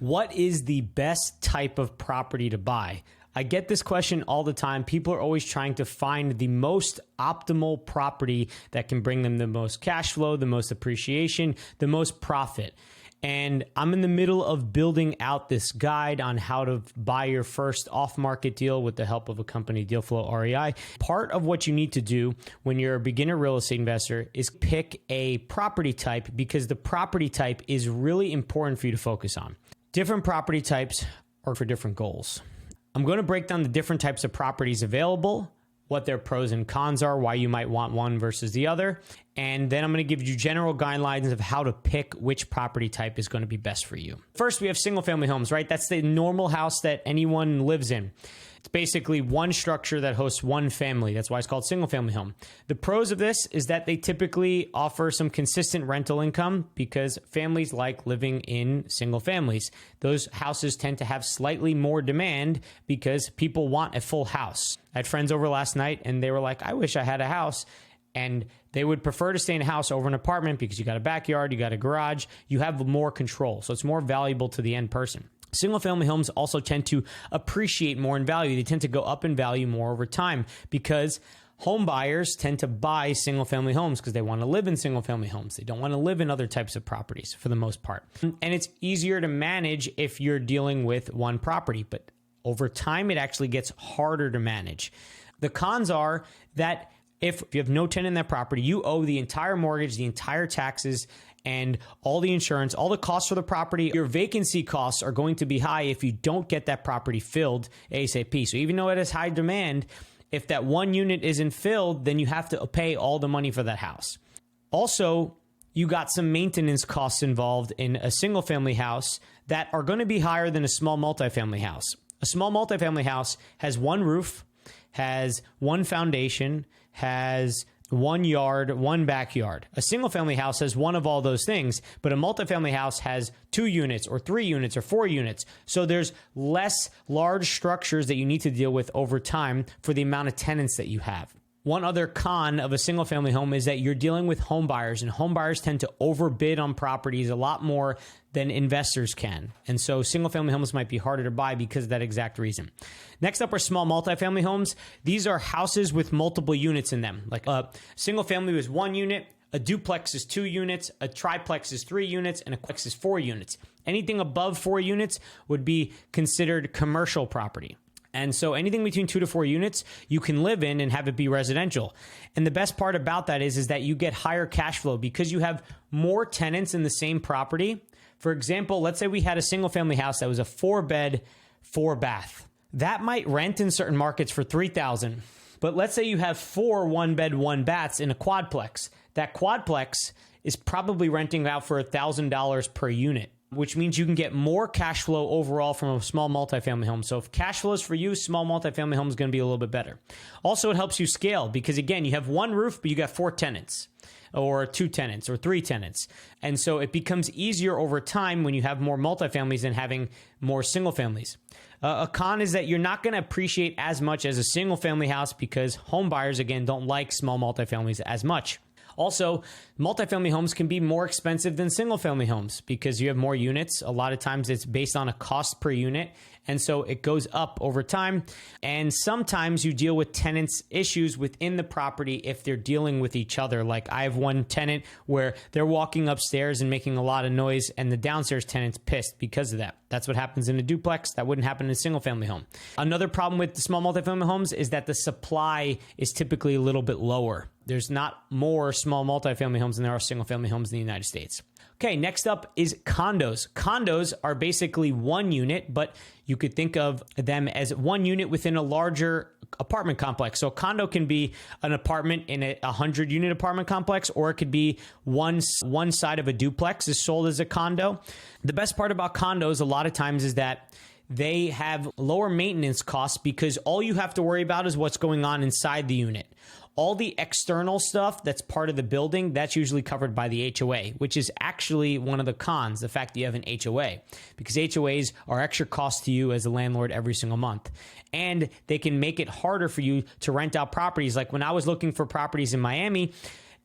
What is the best type of property to buy? I get this question all the time. People are always trying to find the most optimal property that can bring them the most cash flow, the most appreciation, the most profit. And I'm in the middle of building out this guide on how to buy your first off-market deal with the help of a company, Dealflow REI. Part of what you need to do when you're a beginner real estate investor is pick a property type, because the property type is really important for you to focus on. Different property types are for different goals. I'm going to break down the different types of properties available, what their pros and cons are, why you might want one versus the other. And then I'm going to give you general guidelines of how to pick which property type is going to be best for you. First, we have single family homes, right? That's the normal house that anyone lives in. It's basically one structure that hosts one family. That's why it's called single family home. The pros of this is that they typically offer some consistent rental income because families like living in single families. Those houses tend to have slightly more demand because people want a full house. I had friends over last night and they were like, I wish I had a house. And they would prefer to stay in a house over an apartment because you got a backyard, you got a garage, you have more control. So it's more valuable to the end person. Single family homes also tend to appreciate more in value. They tend to go up in value more over time because home buyers tend to buy single family homes because they want to live in single family homes. They don't want to live in other types of properties for the most part. And it's easier to manage if you're dealing with one property, but over time, it actually gets harder to manage. The cons are that if you have no tenant in that property, you owe the entire mortgage, the entire taxes, and all the insurance, all the costs for the property. Your vacancy costs are going to be high if you don't get that property filled ASAP. So even though it has high demand, if that one unit isn't filled, then you have to pay all the money for that house. Also, you got some maintenance costs involved in a single family house that are going to be higher than a small multifamily house. A small multifamily house has one roof, has one foundation, has one yard, one backyard. A single family house has one of all those things, but a multifamily house has 2 units or 3 units or 4 units. So there's less large structures that you need to deal with over time for the amount of tenants that you have. One other con of a single family home is that you're dealing with home buyers, and home buyers tend to overbid on properties a lot more than investors can. And so single family homes might be harder to buy because of that exact reason. Next up are small multifamily homes. These are houses with multiple units in them. Like a single family is 1 unit, a duplex is 2 units, a triplex is 3 units, and a quadplex is 4 units. Anything above 4 units would be considered commercial property. And so anything between 2 to 4 units, you can live in and have it be residential. And the best part about that is that you get higher cash flow because you have more tenants in the same property. For example, let's say we had a single family house that was a 4-bed, 4-bath. That might rent in certain markets for $3,000. But let's say you have 4 1-bed, 1-baths in a quadplex. That quadplex is probably renting out for $1,000 per unit, which means you can get more cash flow overall from a small multifamily home. So if cash flow is for you, small multifamily home is going to be a little bit better. Also, it helps you scale because, again, you have one roof, but you got 4 tenants or 2 tenants or 3 tenants. And so it becomes easier over time when you have more multifamilies than having more single families. A con is that you're not going to appreciate as much as a single family house because home buyers, again, don't like small multifamilies as much. Also, multifamily homes can be more expensive than single family homes because you have more units. A lot of times it's based on a cost per unit. And so it goes up over time. And sometimes you deal with tenants' issues within the property if they're dealing with each other. Like I have one tenant where they're walking upstairs and making a lot of noise and the downstairs tenant's pissed because of that. That's what happens in a duplex. That wouldn't happen in a single family home. Another problem with the small multifamily homes is that the supply is typically a little bit lower. There's not more small multifamily homes than there are single family homes in the United States. Okay, next up is condos. Condos are basically 1 unit, but you could think of them as 1 unit within a larger apartment complex. So a condo can be an apartment in a 100-unit apartment complex, or it could be one side of a duplex is sold as a condo. The best part about condos a lot of times is that they have lower maintenance costs because all you have to worry about is what's going on inside the unit. All the external stuff that's part of the building, that's usually covered by the HOA, which is actually one of the cons, the fact that you have an HOA, because HOAs are extra cost to you as a landlord every single month. And they can make it harder for you to rent out properties. Like when I was looking for properties in Miami,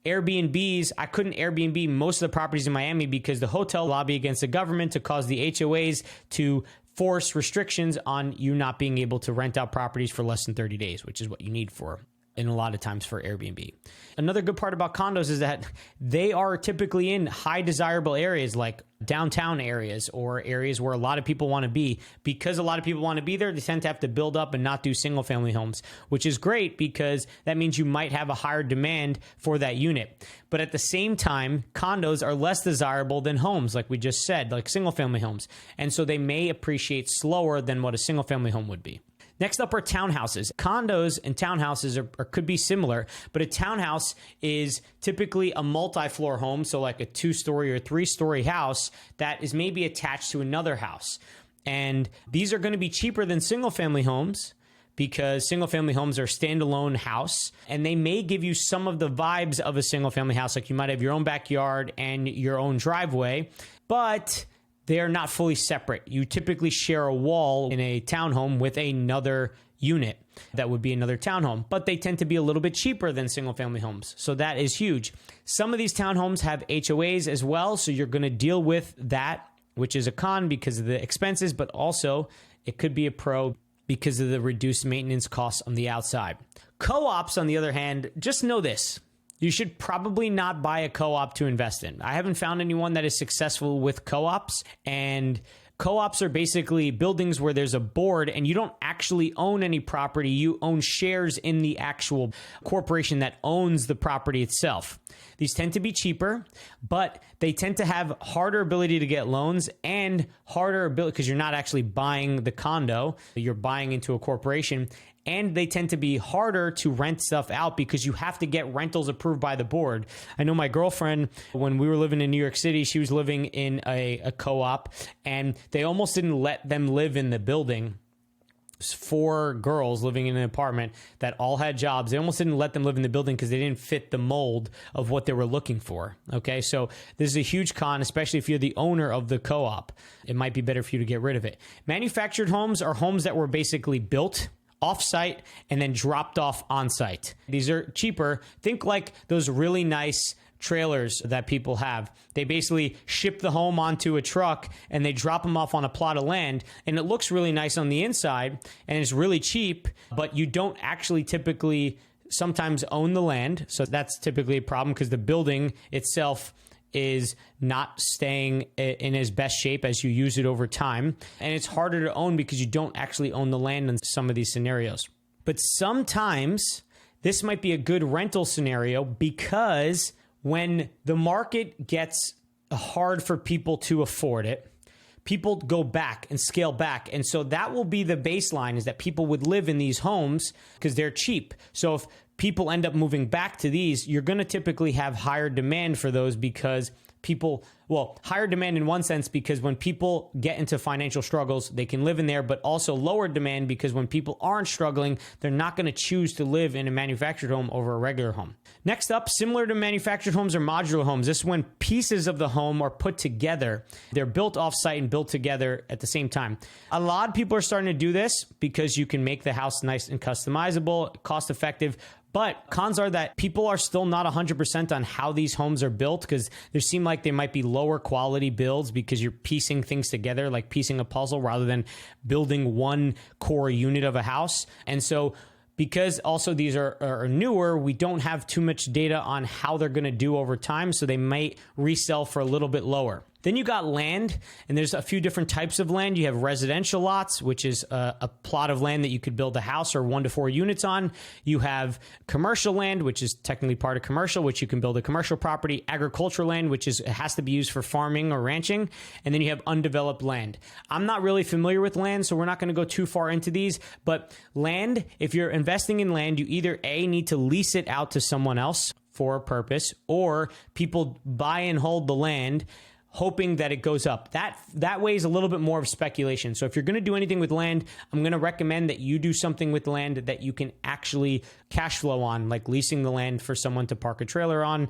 Airbnbs, I couldn't Airbnb most of the properties in Miami because the hotel lobby against the government to cause the HOAs to force restrictions on you not being able to rent out properties for less than 30 days, which is what you need for and a lot of times for Airbnb. Another good part about condos is that they are typically in high desirable areas like downtown areas or areas where a lot of people want to be. Because a lot of people want to be there, they tend to have to build up and not do single family homes, which is great because that means you might have a higher demand for that unit. But at the same time, condos are less desirable than homes, like we just said, like single family homes. And so they may appreciate slower than what a single family home would be. Next up are townhouses. Condos and townhouses could be similar, but a townhouse is typically a multi-floor home, so like a 2-story or 3-story house that is maybe attached to another house. And these are going to be cheaper than single-family homes because single-family homes are standalone house, and they may give you some of the vibes of a single-family house, like you might have your own backyard and your own driveway, but they are not fully separate. You typically share a wall in a townhome with another unit. That would be another townhome, but they tend to be a little bit cheaper than single family homes. So that is huge. Some of these townhomes have HOAs as well. So you're going to deal with that, which is a con because of the expenses, but also it could be a pro because of the reduced maintenance costs on the outside. Co-ops, on the other hand, just know this. You should probably not buy a co-op to invest in. I haven't found anyone that is successful with co-ops, and co-ops are basically buildings where there's a board and you don't actually own any property. You own shares in the actual corporation that owns the property itself. These tend to be cheaper, but they tend to have harder ability to get loans and harder ability because you're not actually buying the condo. You're buying into a corporation. And they tend to be harder to rent stuff out because you have to get rentals approved by the board. I know my girlfriend, when we were living in New York City, she was living in a co-op, and they almost didn't let them live in the building. 4 girls living in an apartment that all had jobs. They almost didn't let them live in the building because they didn't fit the mold of what they were looking for. Okay, so this is a huge con, especially if you're the owner of the co-op. It might be better for you to get rid of it. Manufactured homes are homes that were basically built off-site and then dropped off on-site. These are cheaper. Think like those really nice trailers that people have. They basically ship the home onto a truck and they drop them off on a plot of land, and it looks really nice on the inside and it's really cheap, but you don't actually typically sometimes own the land. So that's typically a problem because the building itself is not staying in as best shape as you use it over time. And it's harder to own because you don't actually own the land in some of these scenarios. But sometimes this might be a good rental scenario because when the market gets hard for people to afford it, people go back and scale back. And so that will be the baseline, is that people would live in these homes because they're cheap. So if people end up moving back to these, you're going to typically have higher demand for those because higher demand in one sense, because when people get into financial struggles, they can live in there, but also lower demand because when people aren't struggling, they're not going to choose to live in a manufactured home over a regular home. Next up, similar to manufactured homes, are modular homes. This is when pieces of the home are put together. They're built off-site and built together at the same time. A lot of people are starting to do this because you can make the house nice and customizable, cost-effective. But cons are that people are still not 100% on how these homes are built because they seem like they might be lower quality builds because you're piecing things together, like piecing a puzzle rather than building one core unit of a house. And so because also these are newer, we don't have too much data on how they're going to do over time. So they might resell for a little bit lower. Then you got land, and there's a few different types of land. You have residential lots, which is a plot of land that you could build a house or 1 to 4 units on. You have commercial land, which is technically part of commercial, which you can build a commercial property. Agricultural land, which has to be used for farming or ranching. And then you have undeveloped land. I'm not really familiar with land, so we're not going to go too far into these. But land, if you're investing in land, you either A, need to lease it out to someone else for a purpose, or people buy and hold the land hoping that it goes up. That way is a little bit more of speculation. So if you're going to do anything with land, I'm going to recommend that you do something with land that you can actually cash flow on, like leasing the land for someone to park a trailer on.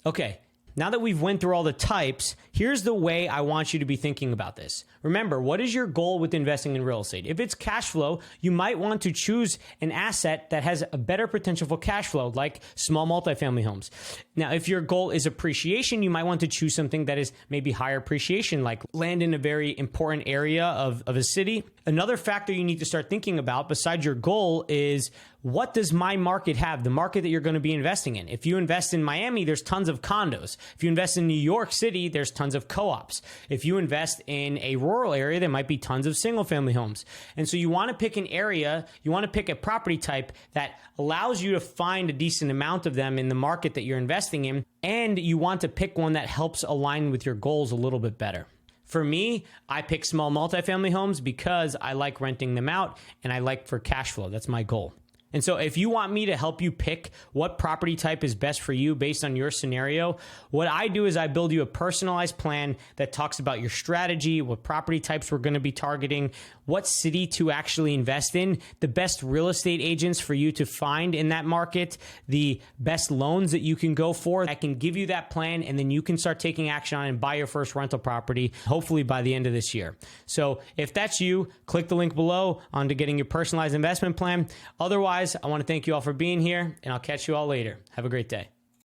Okay, Now that we've went through all the types, here's the way I want you to be thinking about this. Remember, what is your goal with investing in real estate? If it's cash flow, you might want to choose an asset that has a better potential for cash flow, like small multifamily homes. Now, if your goal is appreciation, you might want to choose something that is maybe higher appreciation, like land in a very important area of a city. Another factor you need to start thinking about besides your goal is, what does my market have, the market that you're going to be investing in? If you invest in Miami, there's tons of condos. If you invest in New York City, there's tons of co-ops. If you invest in a rural area, there might be tons of single family homes. And so you want to pick an area, you want to pick a property type that allows you to find a decent amount of them in the market that you're investing in. And you want to pick one that helps align with your goals a little bit better. For me, I pick small multifamily homes because I like renting them out and I like for cash flow. That's my goal. And so if you want me to help you pick what property type is best for you based on your scenario, what I do is I build you a personalized plan that talks about your strategy, what property types we're going to be targeting, what city to actually invest in, the best real estate agents for you to find in that market, the best loans that you can go for. I can give you that plan, and then you can start taking action on it and buy your first rental property, hopefully by the end of this year. So if that's you, click the link below onto getting your personalized investment plan. Otherwise, I want to thank you all for being here, and I'll catch you all later. Have a great day.